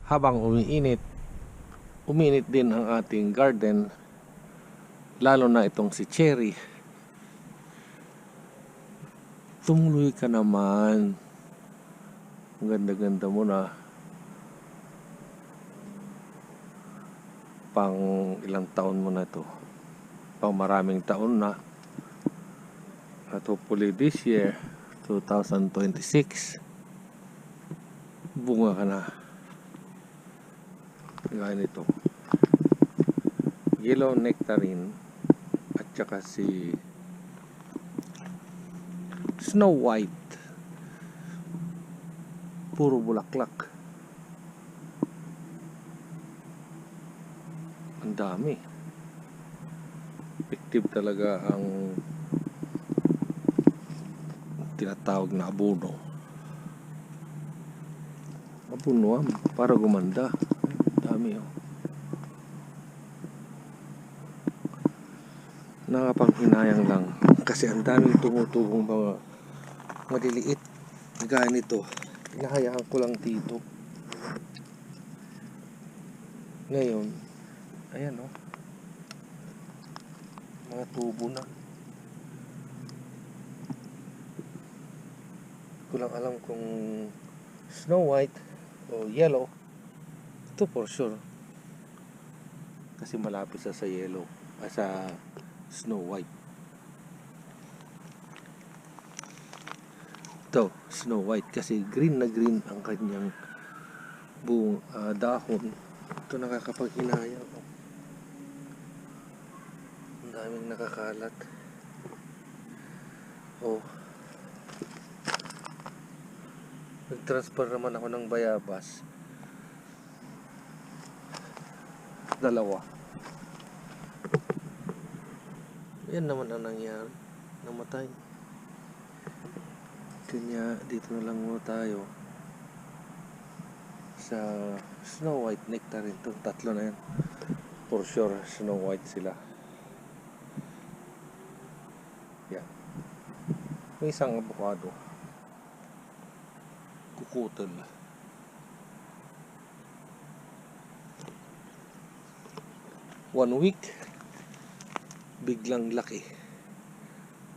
habang uminit din ang ating garden, lalo na itong si Cherry. Tumuloy ka naman. Ang ganda-ganda mo na. Pang ilang taon mo na to? Pang maraming taon na. At hopefully this year, 2026, bunga ka na. Gaya nito. Yellow nectarine at saka si Snow White. Puro bulaklak. Ang dami. Effective talaga ang tinatawag na abono. Abunuan para gumanda. Dami oh. Nakapanghinayang lang kasi ang daming tumutubong mga maliliit gaya nito. Hinahayaan ko lang dito. Ngayon, ayan oh. Mga tubo na. Ko lang alam kung Snow White o yellow. Ito for sure. Kasi malapit sa yellow. Sa Snow White. Ito, Snow White. Kasi green na green ang kanyang buong dahon. Ito nakakapaghinaya. Ang daming nakakalat. Oh. Nag-transfer naman ako ng bayabas. Dalawa. Yan naman ang nangyari. Namatay. Kanya dito na lang muna tayo sa Snow White nectarine. Itong tatlo na yan. For sure, Snow White sila. Yan. May isang avocado. Kukutel. One week, biglang laki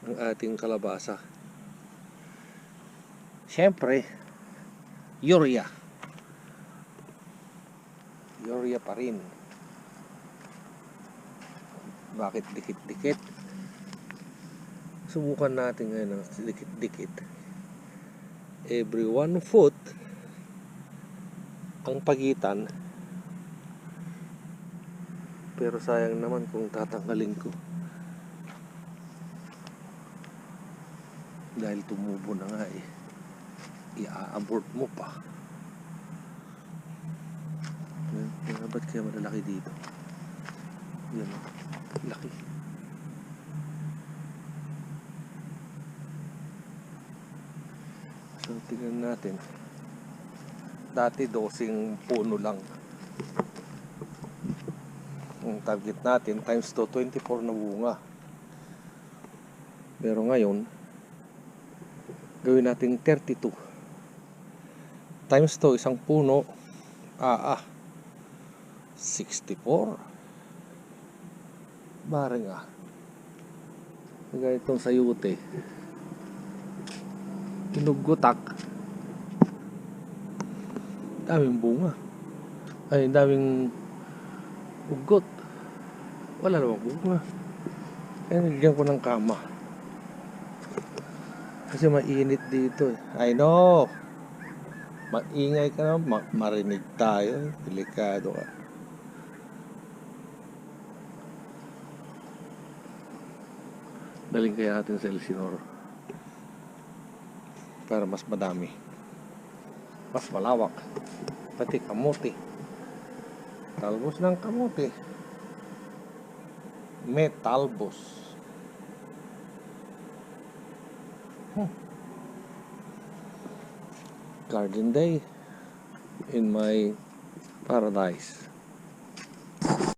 ang ating kalabasa. Siyempre, urea pa rin. Bakit dikit-dikit? Subukan natin ngayon ng dikit-dikit. Every 1 foot ang pagitan. Pero sayang naman kung tatanggalin ko. Dahil tumubo na nga eh. I-abort mo pa. Ba't kaya malalaki dito? Yan o. Laki. So tingnan natin. Dati dosing puno lang ang target natin, times to 24 na bunga. Pero ngayon gawin natin 32 times to isang puno. 64 baring gaya itong sayute, tinugutak, daming bunga, ay daming ugot, wala namang bunga. Kaya nilagyan ko ng kama kasi mainit dito eh. I know, maingay ka na, marinig tayo, delikado ka. Daling kaya natin sa Elsinore para mas madami, mas malawak. Pati kamote, talbos ng kamote, may talbos. Garden day in my paradise.